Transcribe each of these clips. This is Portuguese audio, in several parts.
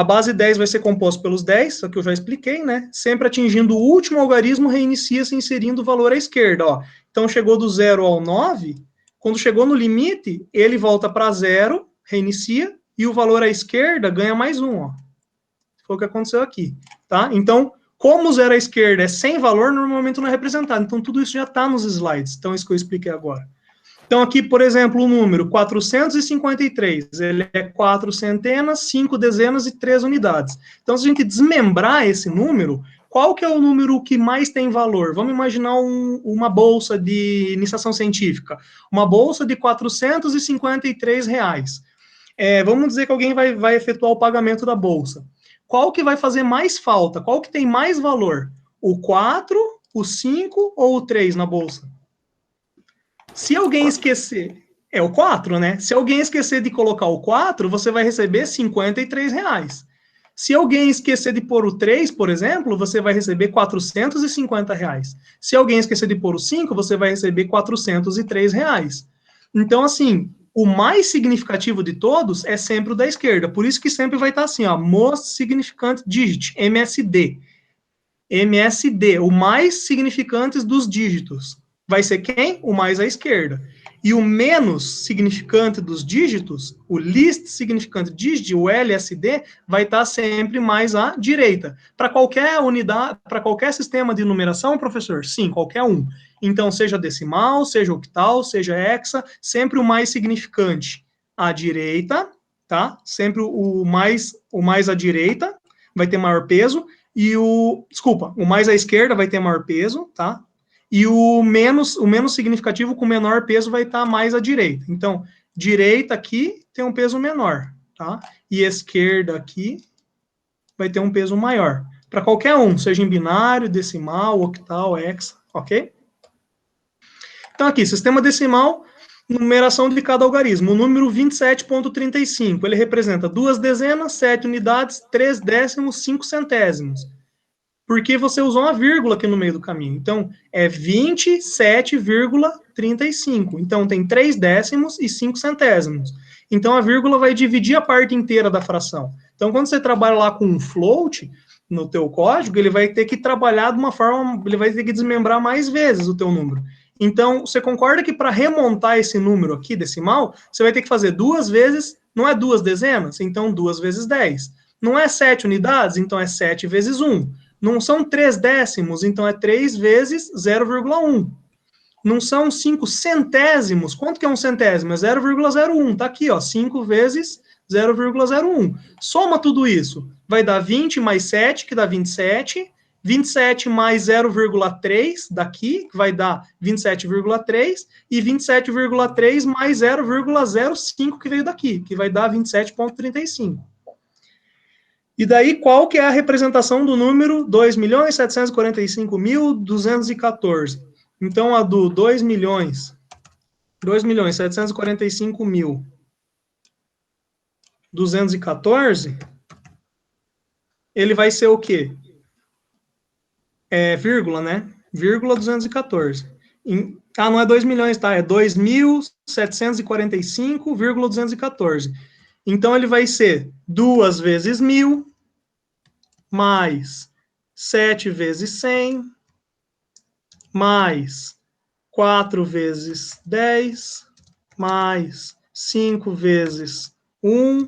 A base 10 vai ser composta pelos 10, isso que eu já expliquei, né? Sempre atingindo o último algarismo, reinicia-se inserindo o valor à esquerda, ó. Então, chegou do 0 ao 9, quando chegou no limite, ele volta para 0, reinicia, e o valor à esquerda ganha mais 1, ó. Foi o que aconteceu aqui, tá? Então, como o 0 à esquerda é sem valor, normalmente não é representado. Então, tudo isso já está nos slides. Então, isso que eu expliquei agora. Então, aqui, por exemplo, o número 453, ele é 4 centenas, 5 dezenas e 3 unidades. Então, se a gente desmembrar esse número, qual que é o número que mais tem valor? Vamos imaginar uma bolsa de iniciação científica. Uma bolsa de R$ 453. Vamos dizer que alguém vai efetuar o pagamento da bolsa. Qual que vai fazer mais falta? Qual que tem mais valor? O 4, o 5 ou o 3 na bolsa? Se alguém esquecer, é o 4, né? Se alguém esquecer de colocar o 4, você vai receber R$ 53. Se alguém esquecer de pôr o 3, por exemplo, você vai receber R$ 450. Se alguém esquecer de pôr o 5, você vai receber R$ 403. Então, assim, o mais significativo de todos é sempre o da esquerda. Por isso que sempre vai estar assim, ó, Most Significant Digit, MSD. MSD, o mais significante dos dígitos. Vai ser quem? O mais à esquerda. E o menos significante dos dígitos, o least significant digit, o LSD, vai estar sempre mais à direita. Para qualquer unidade, para qualquer sistema de numeração, professor? Sim, qualquer um. Então, seja decimal, seja octal, seja hexa, sempre o mais significante à direita, tá? Sempre o mais à direita vai ter maior peso, e o mais à esquerda vai ter maior peso, tá? E o menos significativo com menor peso vai estar mais à direita. Então, direita aqui tem um peso menor, tá? E esquerda aqui vai ter um peso maior. Para qualquer um, seja em binário, decimal, octal, hexa, ok? Então, aqui, sistema decimal, numeração de cada algarismo. O número 27,35, ele representa 2 dezenas, 7 unidades, 3 décimos, 5 centésimos. Porque você usou uma vírgula aqui no meio do caminho. Então, é 27,35. Então, tem 3 décimos e 5 centésimos. Então, a vírgula vai dividir a parte inteira da fração. Então, quando você trabalha lá com um float, no teu código, ele vai ter que trabalhar de uma forma, ele vai ter que desmembrar mais vezes o teu número. Então, você concorda que para remontar esse número aqui, decimal, você vai ter que fazer 2 vezes, não é 2 dezenas? Então, 2 vezes 10. Não é 7 unidades? Então, é 7 vezes 1. Não são 3 décimos, então é 3 vezes 0,1. Não são 5 centésimos. Quanto que é um centésimo? É 0,01. Tá aqui, ó, 5 vezes 0,01. Soma tudo isso. Vai dar 20 mais 7, que dá 27. 27 mais 0,3 daqui, que vai dar 27,3. E 27,3 mais 0,05 que veio daqui, que vai dar 27,35. E daí, qual que é a representação do número 2.745.214? Então, a do 2.745.214, ele vai ser o quê? Vírgula, né? Vírgula 214. Não é 2 milhões, tá? É 2.745,214. Então, ele vai ser 2 vezes 1.000, mais 7 vezes 100, mais 4 vezes 10, mais 5 vezes 1,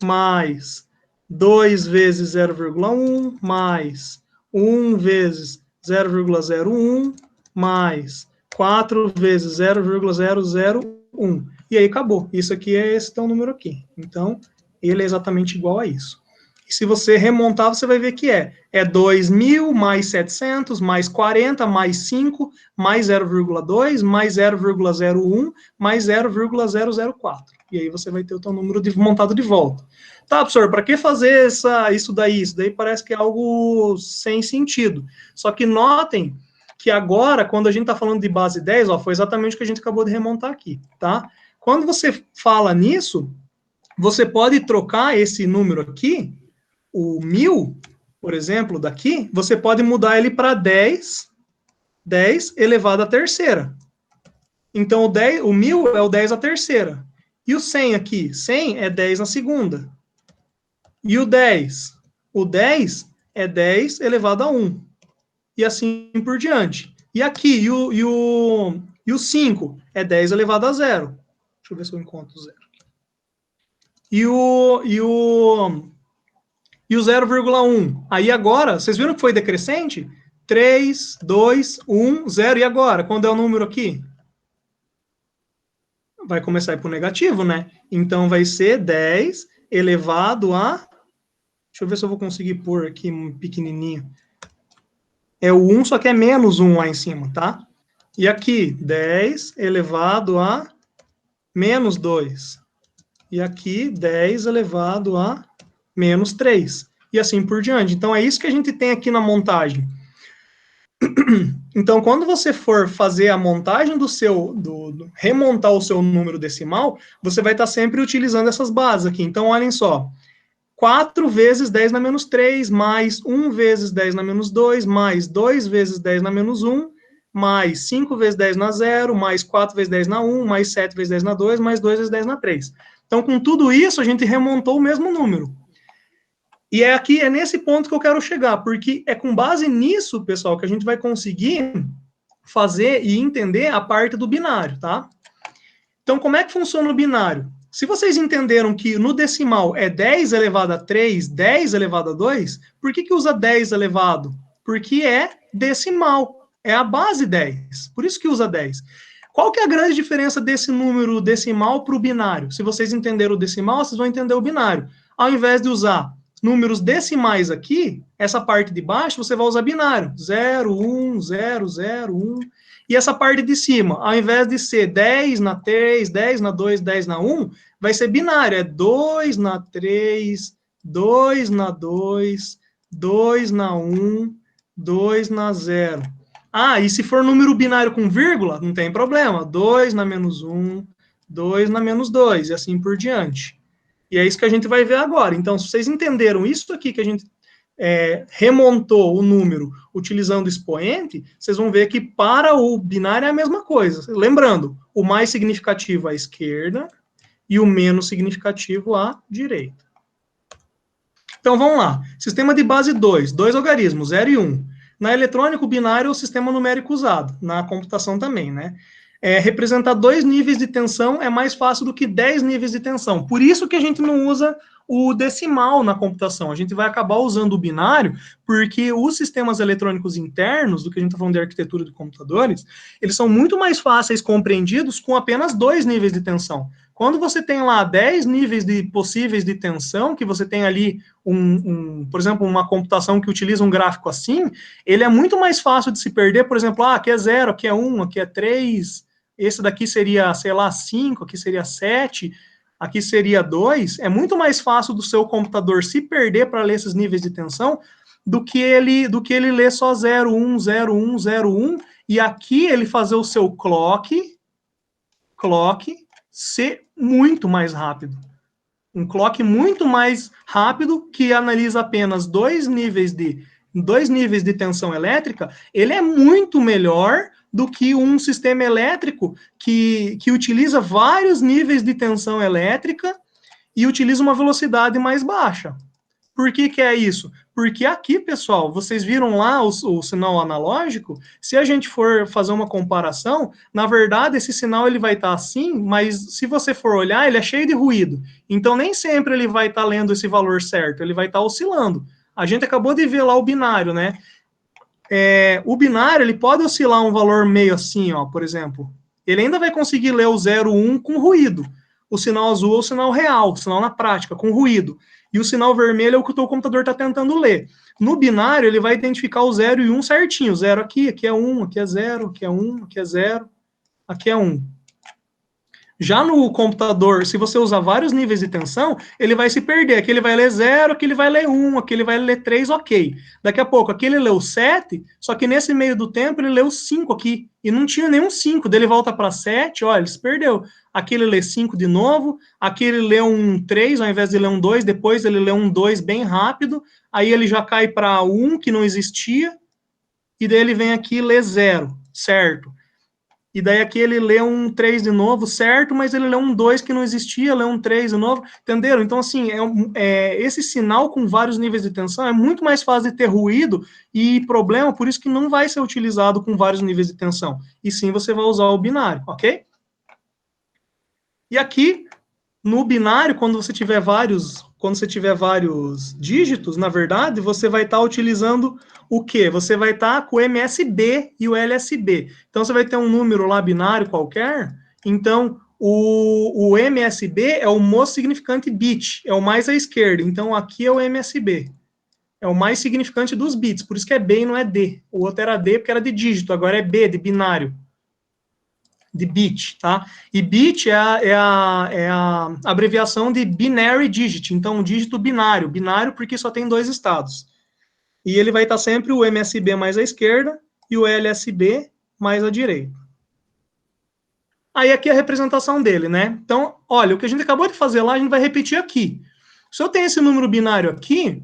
mais 2 vezes 0,1, mais 1 vezes 0,01, mais 4 vezes 0,001. E aí acabou. Isso aqui é esse teu número aqui. Então, ele é exatamente igual a isso. E se você remontar, você vai ver que é 2.000 mais 700, mais 40, mais 5, mais 0,2, mais 0,01, mais 0,004. E aí você vai ter o teu número montado de volta. Tá, professor, para que fazer isso daí? Isso daí parece que é algo sem sentido. Só que notem que agora, quando a gente está falando de base 10, ó, foi exatamente o que a gente acabou de remontar aqui, tá? Quando você fala nisso, você pode trocar esse número aqui, o 1.000, por exemplo, daqui, você pode mudar ele para 10 elevado à terceira. Então, o 1.000 é o 10 à terceira. E o 100 aqui? 100 é 10 na segunda. E o 10? O 10 é 10 elevado a 1. E assim por diante. E aqui, e o 5 é 10 elevado a 0. Deixa eu ver se eu encontro o 0. E o 0,1. Aí agora, vocês viram que foi decrescente? 3, 2, 1, 0. E agora? Quando é o número aqui? Vai começar a ir para o negativo, né? Então vai ser 10 elevado a... Deixa eu ver se eu vou conseguir pôr aqui um pequenininho. É o 1, só que é menos 1 lá em cima, tá? E aqui, 10 elevado a menos 2. E aqui, 10 elevado a menos 3. E assim por diante. Então, é isso que a gente tem aqui na montagem. Então, quando você for fazer a montagem do seu, remontar o seu número decimal, você vai estar sempre utilizando essas bases aqui. Então, olhem só. 4 vezes 10 na menos 3, mais 1 vezes 10 na menos 2, mais 2 vezes 10 na menos 1, mais 5 vezes 10 na 0, mais 4 vezes 10 na 1, mais 7 vezes 10 na 2, mais 2 vezes 10 na 3. Então, com tudo isso, a gente remontou o mesmo número. E é nesse ponto que eu quero chegar, porque é com base nisso, pessoal, que a gente vai conseguir fazer e entender a parte do binário, tá? Então, como é que funciona o binário? Se vocês entenderam que no decimal é 10 elevado a 3, 10 elevado a 2, por que usa 10 elevado? Porque é decimal, é a base 10, por isso que usa 10. Qual que é a grande diferença desse número decimal para o binário? Se vocês entenderam o decimal, vocês vão entender o binário. Ao invés de usar números decimais aqui, essa parte de baixo, você vai usar binário. 0, 1, 0, 0, 1. E essa parte de cima, ao invés de ser 10 na 3, 10 na 2, 10 na 1, vai ser binário. É 2 na 3, 2 na 2, 2 na 1, 2 na 0. Ah, e se for número binário com vírgula, não tem problema. 2 na menos 1, 2 na menos 2, e assim por diante. E é isso que a gente vai ver agora. Então, se vocês entenderam isso aqui que a gente remontou o número utilizando expoente, vocês vão ver que para o binário é a mesma coisa. Lembrando, o mais significativo à esquerda e o menos significativo à direita. Então, vamos lá. Sistema de base 2, dois algarismos, 0 e 1. Na eletrônica, o binário é o sistema numérico usado, na computação também, né? Representar 2 níveis de tensão é mais fácil do que 10 níveis de tensão. Por isso que a gente não usa o decimal na computação. A gente vai acabar usando o binário, porque os sistemas eletrônicos internos, do que a gente está falando de arquitetura de computadores, eles são muito mais fáceis compreendidos com apenas 2 níveis de tensão. Quando você tem lá 10 níveis possíveis de tensão, que você tem ali, por exemplo, uma computação que utiliza um gráfico assim, ele é muito mais fácil de se perder, por exemplo, aqui é 0, aqui é 1, aqui é 3, esse daqui seria, sei lá, 5, aqui seria 7, aqui seria 2, é muito mais fácil do seu computador se perder para ler esses níveis de tensão do que ele ler só 0, 1, 0, 1, 0, 1, e aqui ele fazer o seu clock ser muito mais rápido. Um clock muito mais rápido que analisa apenas 2 níveis de tensão elétrica, ele é muito melhor do que um sistema elétrico que utiliza vários níveis de tensão elétrica e utiliza uma velocidade mais baixa. Por que é isso? Porque aqui, pessoal, vocês viram lá o sinal analógico? Se a gente for fazer uma comparação, na verdade, esse sinal ele vai estar assim, mas se você for olhar, ele é cheio de ruído. Então, nem sempre ele vai estar lendo esse valor certo, ele vai estar oscilando. A gente acabou de ver lá o binário, né? O binário, ele pode oscilar um valor meio assim, ó, por exemplo. Ele ainda vai conseguir ler o 0, 1 com ruído. O sinal azul é o sinal real, o sinal na prática, com ruído. E o sinal vermelho é o que o teu computador está tentando ler. No binário, ele vai identificar o 0 e 1 certinho. 0 aqui é 1, aqui é 0, aqui é 1, aqui é 0, aqui é 1. Já no computador, se você usar vários níveis de tensão, ele vai se perder. Aqui ele vai ler 0, aqui ele vai ler 1, aqui ele vai ler 3, ok. Daqui a pouco, aqui ele leu 7, só que nesse meio do tempo ele leu 5 aqui. E não tinha nenhum 5. Daí ele volta para 7, olha, ele se perdeu. Aqui ele lê 5 de novo, aqui ele lê um 3 ao invés de ler um 2, depois ele lê um 2 bem rápido, aí ele já cai para 1, que não existia, e daí ele vem aqui e lê 0, certo? e daí aqui ele lê um 3 de novo, certo, mas ele lê um 2 que não existia, lê um 3 de novo, entenderam? Então, assim, esse sinal com vários níveis de tensão é muito mais fácil de ter ruído e problema, por isso que não vai ser utilizado com vários níveis de tensão, e sim você vai usar o binário, ok? E aqui, no binário, quando você tiver vários dígitos, na verdade, você vai estar utilizando o quê? Você vai estar com o MSB e o LSB. Então, você vai ter um número lá binário qualquer, então o MSB é o most significant bit, é o mais à esquerda. Então, aqui é o MSB. É o mais significante dos bits, por isso que é B e não é D. O outro era D porque era de dígito, agora é B, de binário. De bit, tá? E bit é a abreviação de binary digit, então um dígito binário, binário porque só tem dois estados. E ele vai estar sempre o MSB mais à esquerda e o LSB mais à direita. Aí aqui é a representação dele, né? Então, olha, o que a gente acabou de fazer lá, a gente vai repetir aqui. Se eu tenho esse número binário aqui,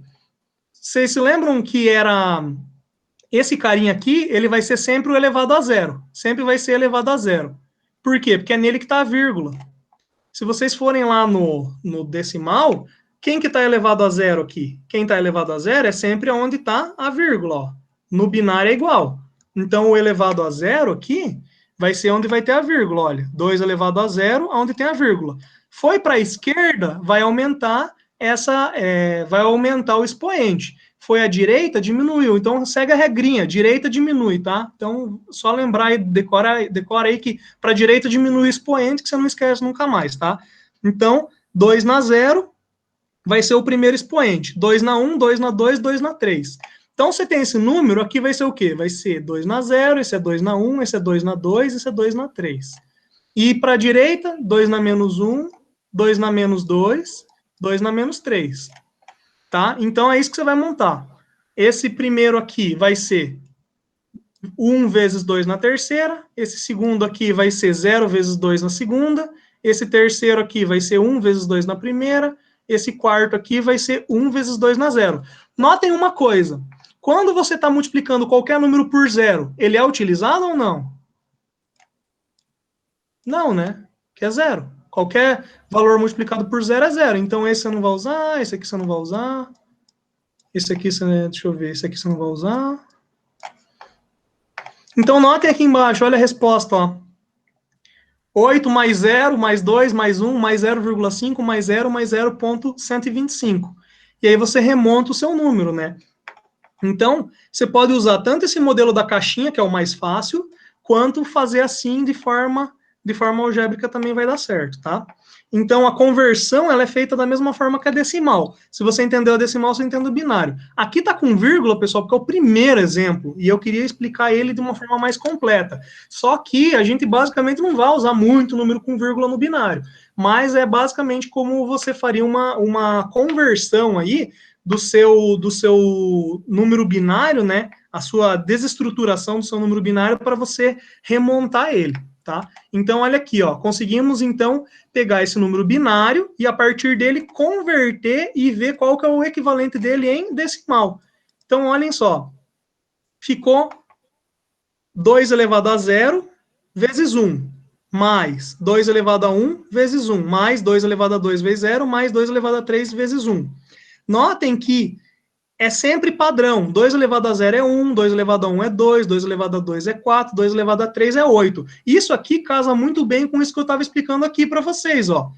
vocês se lembram que era esse carinha aqui, ele vai ser sempre o elevado a zero. Sempre vai ser elevado a zero. Por quê? Porque é nele que está a vírgula. Se vocês forem lá no decimal, quem que está elevado a zero aqui? Quem está elevado a zero é sempre onde está a vírgula. Ó. No binário é igual. Então, o elevado a zero aqui vai ser onde vai ter a vírgula. Olha, 2 elevado a zero, onde tem a vírgula. Foi para a esquerda, vai aumentar vai aumentar o expoente. Foi à direita, diminuiu. Então, segue a regrinha, direita diminui, tá? Então, só lembrar e decora aí que para a direita diminui o expoente, que você não esquece nunca mais, tá? Então, 2 na 0 vai ser o primeiro expoente. 2 na 1, 2 na 2, 2 na 3. Então, você tem esse número, aqui vai ser o quê? Vai ser 2 na 0, esse é 2 na 1, esse é 2 na 2, esse é 2 na 3. E para a direita, 2 na menos 1, 2 na menos 2, 2 na menos 3. Tá? Então, é isso que você vai montar. Esse primeiro aqui vai ser 1 vezes 2 na terceira. Esse segundo aqui vai ser 0 vezes 2 na segunda. Esse terceiro aqui vai ser 1 vezes 2 na primeira. Esse quarto aqui vai ser 1 vezes 2 na zero. Notem uma coisa. Quando você está multiplicando qualquer número por zero, ele é utilizado ou não? Não, né? Que é zero. Qualquer valor multiplicado por zero é zero. Então, esse você não vai usar, esse aqui você não vai usar. Esse aqui, deixa eu ver, esse aqui você não vai usar. Então, notem aqui embaixo, olha a resposta, ó. 8 mais 0, mais 2, mais 1, mais 0,5, mais 0, mais 0,125. E aí você remonta o seu número, né? Então, você pode usar tanto esse modelo da caixinha, que é o mais fácil, quanto fazer assim de forma algébrica também vai dar certo, tá? Então, a conversão ela é feita da mesma forma que a decimal. Se você entendeu a decimal, você entende o binário. Aqui está com vírgula, pessoal, porque é o primeiro exemplo, e eu queria explicar ele de uma forma mais completa. Só que a gente basicamente não vai usar muito número com vírgula no binário, mas é basicamente como você faria uma conversão aí do seu número binário, né? A sua desestruturação do seu número binário para você remontar ele. Tá? Então, olha aqui, ó, conseguimos, então, pegar esse número binário e, a partir dele, converter e ver qual que é o equivalente dele em decimal. Então, olhem só, ficou 2 elevado a 0 vezes 1, mais 2 elevado a 1 vezes 1, mais 2 elevado a 2 vezes 0, mais 2 elevado a 3 vezes 1. Notem que é sempre padrão. 2 elevado a 0 é 1, 2 elevado a 1 é 2, 2 elevado a 2 é 4, 2 elevado a 3 é 8. Isso aqui casa muito bem com isso que eu estava explicando aqui para vocês, ó.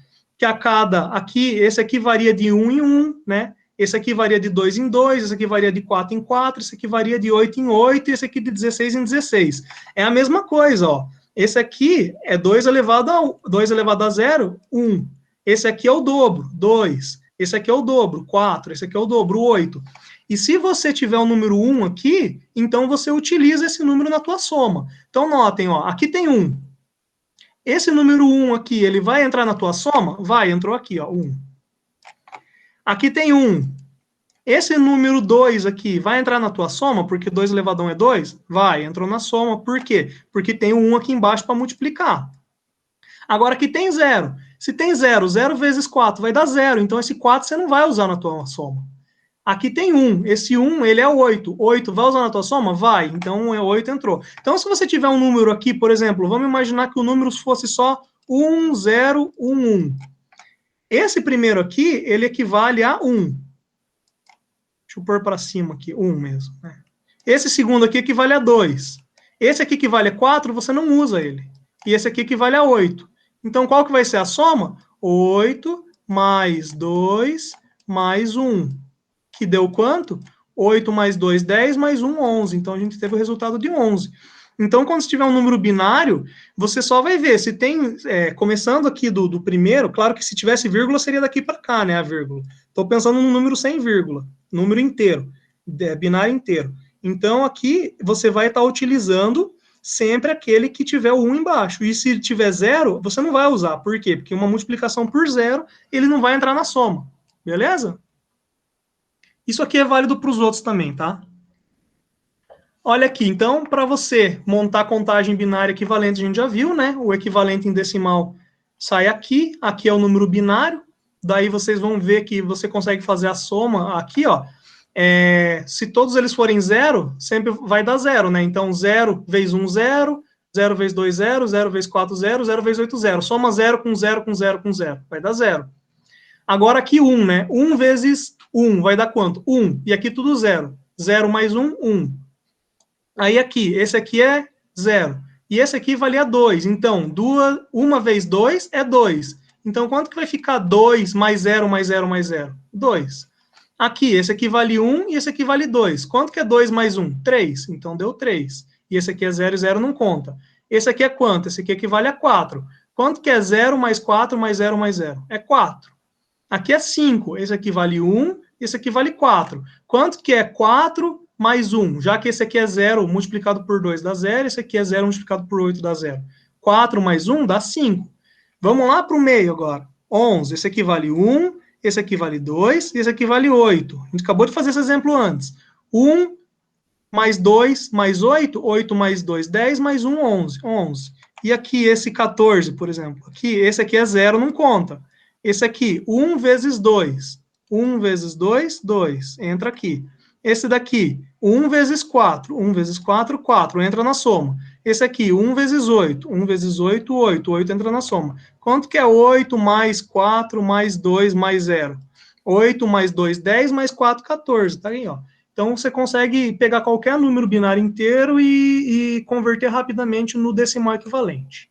Que esse aqui varia de 1 em 1, né? Esse aqui varia de 2 em 2, esse aqui varia de 4 em 4, esse aqui varia de 8 em 8, e esse aqui de 16 em 16. É a mesma coisa, ó. Esse aqui é 2 elevado a 0, 1. Esse aqui é o dobro, 2. Esse aqui é o dobro, 4. Esse aqui é o dobro, 8. E se você tiver o número 1 aqui, então você utiliza esse número na tua soma. Então, notem, ó, aqui tem 1. Esse número 1 aqui, ele vai entrar na tua soma? Vai, entrou aqui, ó, 1. Aqui tem 1. Esse número 2 aqui vai entrar na tua soma, porque 2 elevado a 1 é 2? Vai, entrou na soma. Por quê? Porque tem o 1 aqui embaixo para multiplicar. Agora, aqui tem 0. Se tem 0, 0 vezes 4 vai dar 0. Então, esse 4 você não vai usar na tua soma. Aqui tem 1. Esse 1, ele é 8. 8 vai usar na tua soma? Vai. Então, 8 entrou. Então, se você tiver um número aqui, por exemplo, vamos imaginar que o número fosse só 1, 0, 1, 1. Esse primeiro aqui, ele equivale a 1. Deixa eu pôr para cima aqui, 1 mesmo. Né? Esse segundo aqui equivale a 2. Esse aqui equivale a 4, você não usa ele. E esse aqui equivale a 8. Então, qual que vai ser a soma? 8 mais 2 mais 1. Que deu quanto? 8 mais 2, 10, mais 1, 11. Então, a gente teve o resultado de 11. Então, quando você tiver um número binário, você só vai ver se tem, começando aqui do primeiro, claro que se tivesse vírgula, seria daqui para cá, né, a vírgula. Estou pensando num número sem vírgula, número inteiro, binário inteiro. Então, aqui, você vai estar utilizando sempre aquele que tiver o 1 embaixo. E se tiver 0, você não vai usar. Por quê? Porque uma multiplicação por 0, ele não vai entrar na soma. Beleza? Isso aqui é válido para os outros também, tá? Olha aqui, então, para você montar a contagem binária equivalente, a gente já viu, né? O equivalente em decimal sai aqui, aqui é o número binário, daí vocês vão ver que você consegue fazer a soma aqui, ó. Se todos eles forem 0, sempre vai dar 0, né? Então, 0 vezes 1, 0, 0 vezes 2, 0, 0 vezes 4, 0, 0 vezes 8, 0. Soma 0 com 0 com 0 com 0, vai dar 0. Agora aqui 1, né? 1 vezes 1 vai dar quanto? 1. E aqui tudo 0. 0 mais 1, 1. Aí aqui, esse aqui é 0. E esse aqui valia 2. Então, 1 vezes 2 é 2. Então, quanto que vai ficar 2 mais 0 mais 0 mais 0? 2. Aqui, esse aqui vale 1 e esse aqui vale 2. Quanto que é 2 mais 1? 3. Então, deu 3. E esse aqui é 0 e 0 não conta. Esse aqui é quanto? Esse aqui equivale a 4. Quanto que é 0 mais 4 mais 0 mais 0? É 4. Aqui é 5. Esse aqui vale 1, esse aqui vale 4. Quanto que é 4 mais 1? Já que esse aqui é 0 multiplicado por 2 dá 0, esse aqui é 0 multiplicado por 8 dá 0. 4 mais 1 dá 5. Vamos lá para o meio agora. 11. Esse aqui vale 1, esse aqui vale 2 e esse aqui vale 8. A gente acabou de fazer esse exemplo antes. 1 mais 2 mais 8, 8 mais 2, 10, mais 1, 11. 11. E aqui esse 14, por exemplo. Aqui, esse aqui é 0, não conta. Esse aqui, 1 vezes 2. 1 vezes 2, 2. Entra aqui. Esse daqui, 1 vezes 4. 1 vezes 4, 4. Entra na soma. Esse aqui, 1 vezes 8. 1 vezes 8, 8. 8 entra na soma. Quanto que é 8 mais 4 mais 2 mais 0? 8 mais 2, 10, mais 4, 14. Tá aí, ó. Então, você consegue pegar qualquer número binário inteiro e converter rapidamente no decimal equivalente.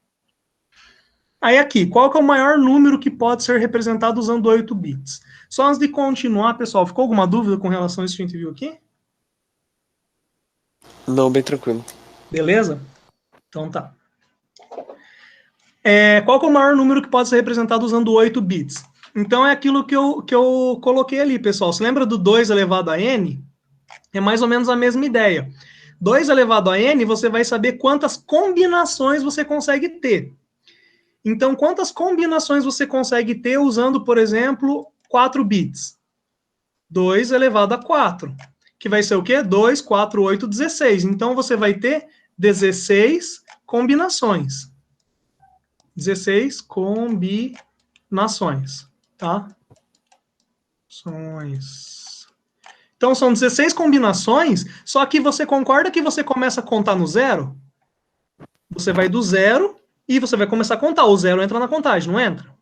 Aí aqui, qual que é o maior número que pode ser representado usando 8 bits? Só antes de continuar, pessoal, ficou alguma dúvida com relação a isso que a gente viu aqui? Não, bem tranquilo. Beleza? Então tá. Qual que é o maior número que pode ser representado usando 8 bits? Então é aquilo que eu coloquei ali, pessoal. Você lembra do 2 elevado a n? É mais ou menos a mesma ideia. 2 elevado a n, você vai saber quantas combinações você consegue ter. Então, quantas combinações você consegue ter usando, por exemplo, 4 bits? 2 elevado a 4, que vai ser o quê? 2, 4, 8, 16. Então, você vai ter 16 combinações. 16 combinações, tá? Então, são 16 combinações, só que você concorda que você começa a contar no zero? Você vai do zero e você vai começar a contar. O zero entra na contagem, não entra?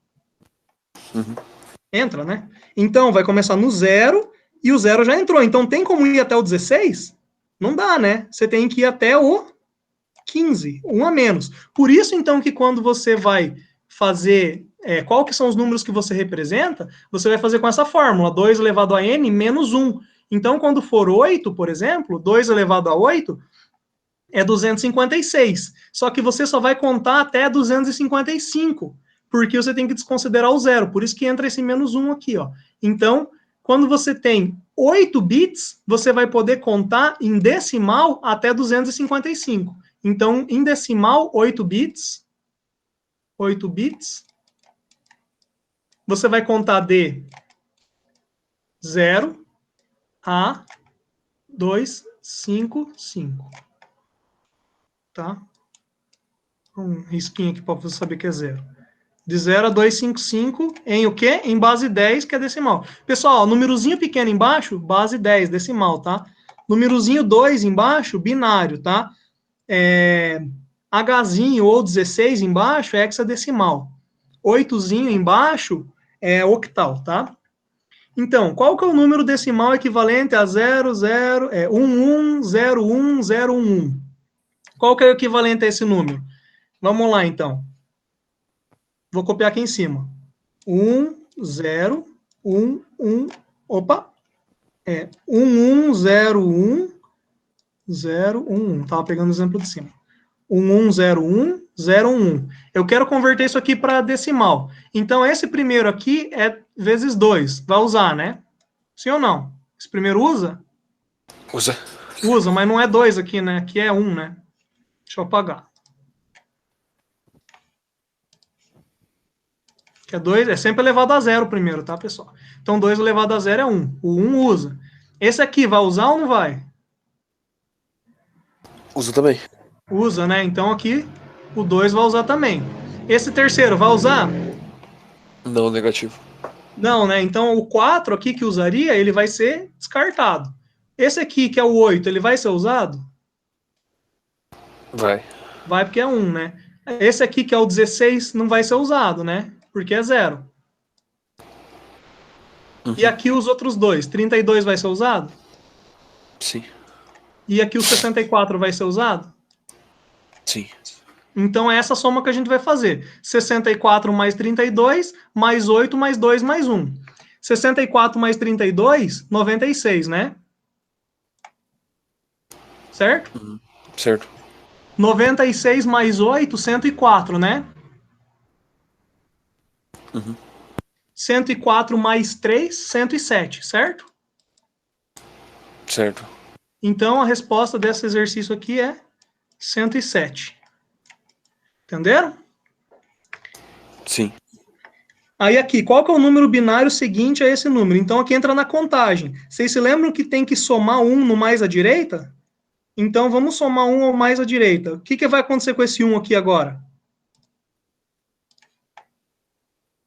Uhum. Entra, né? Então, vai começar no zero e o zero já entrou. Então, tem como ir até o 16? Não dá, né? Você tem que ir até o 15, um a menos. Por isso, então, que quando você vai fazer qual que são os números que você representa, você vai fazer com essa fórmula, 2 elevado a n menos 1. Então, quando for 8, por exemplo, 2 elevado a 8 é 256. Só que você só vai contar até 255, porque você tem que desconsiderar o zero. Por isso que entra esse menos 1 aqui, ó. Então, quando você tem 8 bits, você vai poder contar em decimal até 255. Então, em decimal, 8 bits, você vai contar de 0 a 255. Tá? Um risquinho aqui para você saber que é 0. De 0 a 255 em o quê? Em base 10, que é decimal. Pessoal, númerozinho pequeno embaixo, base 10, decimal, tá? Númerozinho 2 embaixo, binário, tá? Hzinho ou 16 embaixo é hexadecimal. 8zinho embaixo é octal, tá? Então, qual que é o número decimal equivalente a 11010111? Qual que é o equivalente a esse número? Vamos lá, então. Vou copiar aqui em cima. 1011. Opa! 110101. Estava pegando o exemplo de cima. 110101. Eu quero converter isso aqui para decimal. Então, esse primeiro aqui é vezes 2. Vai usar, né? Sim ou não? Esse primeiro usa? Usa. Usa, mas não é 2 aqui, né? Aqui é 1, né? Deixa eu apagar. Que é 2, é sempre elevado a 0 primeiro, tá, pessoal? Então, 2 elevado a 0 é 1. O 1 usa. Esse aqui vai usar ou não vai? Usa também. Usa, né? Então, aqui, o 2 vai usar também. Esse terceiro vai usar? Não, negativo. Não, né? Então, o 4 aqui que usaria, ele vai ser descartado. Esse aqui, que é o 8, ele vai ser usado? Vai. Vai, porque é 1, né? Esse aqui, que é o 16, não vai ser usado, né? Porque é 0. Uhum. E aqui os outros dois. 32 vai ser usado? Sim. E aqui o 64 vai ser usado? Sim. Então é essa soma que a gente vai fazer. 64 mais 32, mais 8, mais 2, mais 1. 64 mais 32, 96, né? Certo? Uhum. Certo. 96 mais 8, 104, né? Uhum. 104 mais 3, 107, certo? Certo. Então a resposta desse exercício aqui é 107. Entenderam? Sim. Aí aqui, qual que é o número binário seguinte a esse número? Então aqui entra na contagem. Vocês se lembram que tem que somar 1 no mais à direita? Então vamos somar 1 ao mais à direita. O que vai acontecer com esse 1 aqui agora?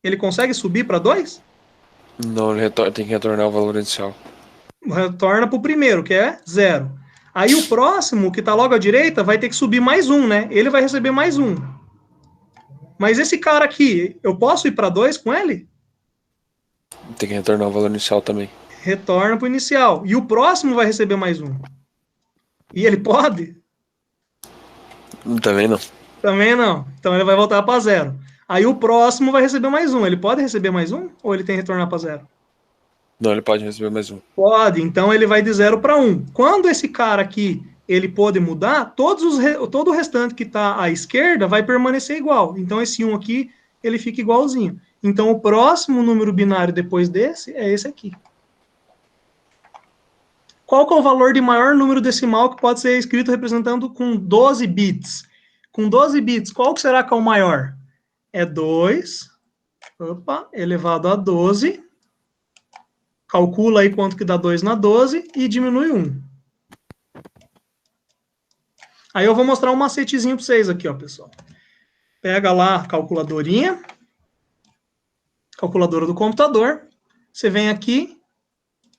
Ele consegue subir para 2? Não, ele tem que retornar o valor inicial. Retorna para o primeiro, que é 0. Aí o próximo, que está logo à direita, vai ter que subir mais 1, né? Ele vai receber mais 1. Mas esse cara aqui, eu posso ir para 2 com ele? Tem que retornar o valor inicial também. Retorna para o inicial. E o próximo vai receber mais 1. E ele pode? Também não. Também não. Então ele vai voltar para 0. Aí o próximo vai receber mais 1. Ele pode receber mais 1? Ou ele tem que retornar para 0? Não, ele pode receber mais um. Pode. Então ele vai de 0 para 1. Quando esse cara aqui ele pode mudar, todo o restante que está à esquerda vai permanecer igual. Então esse 1 aqui ele fica igualzinho. Então o próximo número binário depois desse é esse aqui. Qual que é o valor de maior número decimal que pode ser escrito representando com 12 bits? Com 12 bits, qual que será que é o maior? É 2, elevado a 12. Calcula aí quanto que dá 2 na 12 e diminui 1. Aí eu vou mostrar um macetezinho para vocês aqui, ó, pessoal. Pega lá a calculadorinha, calculadora do computador. Você vem aqui.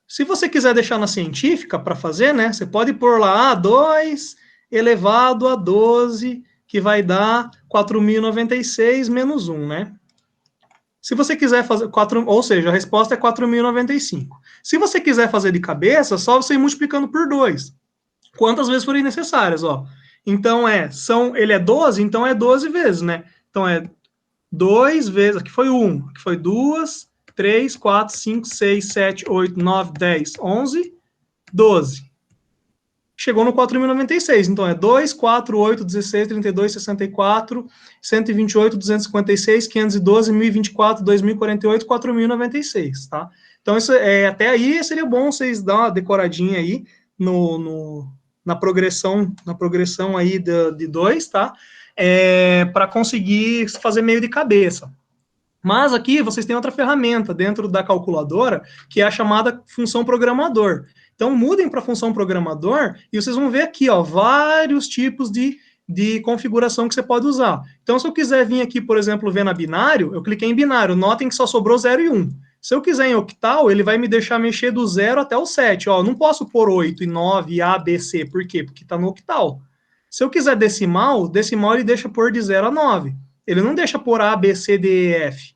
Se você quiser deixar na científica para fazer, né? Você pode pôr lá 2 elevado a 12, que vai dar 4.096 menos 1, né? Se você quiser fazer, ou seja, a resposta é 4.095. Se você quiser fazer de cabeça, só você ir multiplicando por 2. Quantas vezes forem necessárias, ó. Então, ele é 12, então é 12 vezes, né? Então, é 2 vezes, aqui foi 1, aqui foi 2, 3, 4, 5, 6, 7, 8, 9, 10, 11, 12. Chegou no 4.096. Então, é 2, 4, 8, 16, 32, 64, 128, 256, 512, 1.024, 2.048, 4.096, tá? Então, isso, até aí seria bom vocês dar uma decoradinha aí na progressão aí de 2, tá? Para conseguir fazer meio de cabeça. Mas aqui vocês têm outra ferramenta dentro da calculadora, que é a chamada função programador. Então, mudem para a função programador e vocês vão ver aqui, ó, vários tipos de de configuração que você pode usar. Então, se eu quiser vir aqui, por exemplo, ver na binário, eu cliquei em binário, notem que só sobrou 0 e 1. Se eu quiser em octal, ele vai me deixar mexer do 0 até o 7. Ó, não posso pôr 8 e 9, A, B, C. Por quê? Porque está no octal. Se eu quiser decimal ele deixa pôr de 0 a 9. Ele não deixa pôr A, B, C, D, E, F.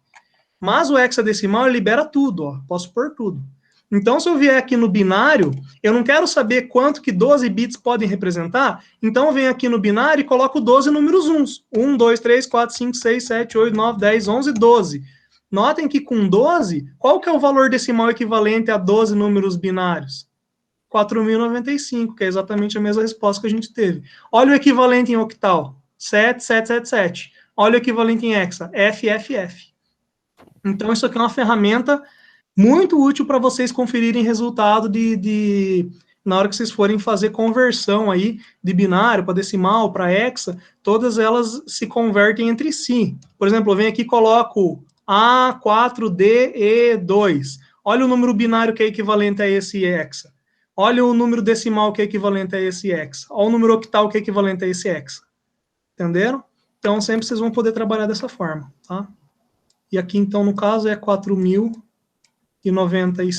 Mas o hexadecimal ele libera tudo, ó. Posso pôr tudo. Então, se eu vier aqui no binário, eu não quero saber quanto que 12 bits podem representar, então eu venho aqui no binário e coloco 12 números uns. 1, 2, 3, 4, 5, 6, 7, 8, 9, 10, 11, 12. Notem que com 12, qual que é o valor decimal equivalente a 12 números binários? 4.095, que é exatamente a mesma resposta que a gente teve. Olha o equivalente em octal, 7777. Olha o equivalente em hexa, FFF. Então, isso aqui é uma ferramenta muito útil para vocês conferirem resultado na hora que vocês forem fazer conversão aí de binário para decimal, para hexa, todas elas se convertem entre si. Por exemplo, eu venho aqui e coloco A4DE2. Olha o número binário que é equivalente a esse hexa. Olha o número decimal que é equivalente a esse hexa. Olha o número octal que é equivalente a esse hexa. Entenderam? Então, sempre vocês vão poder trabalhar dessa forma, tá? E aqui, então, no caso, é 4.096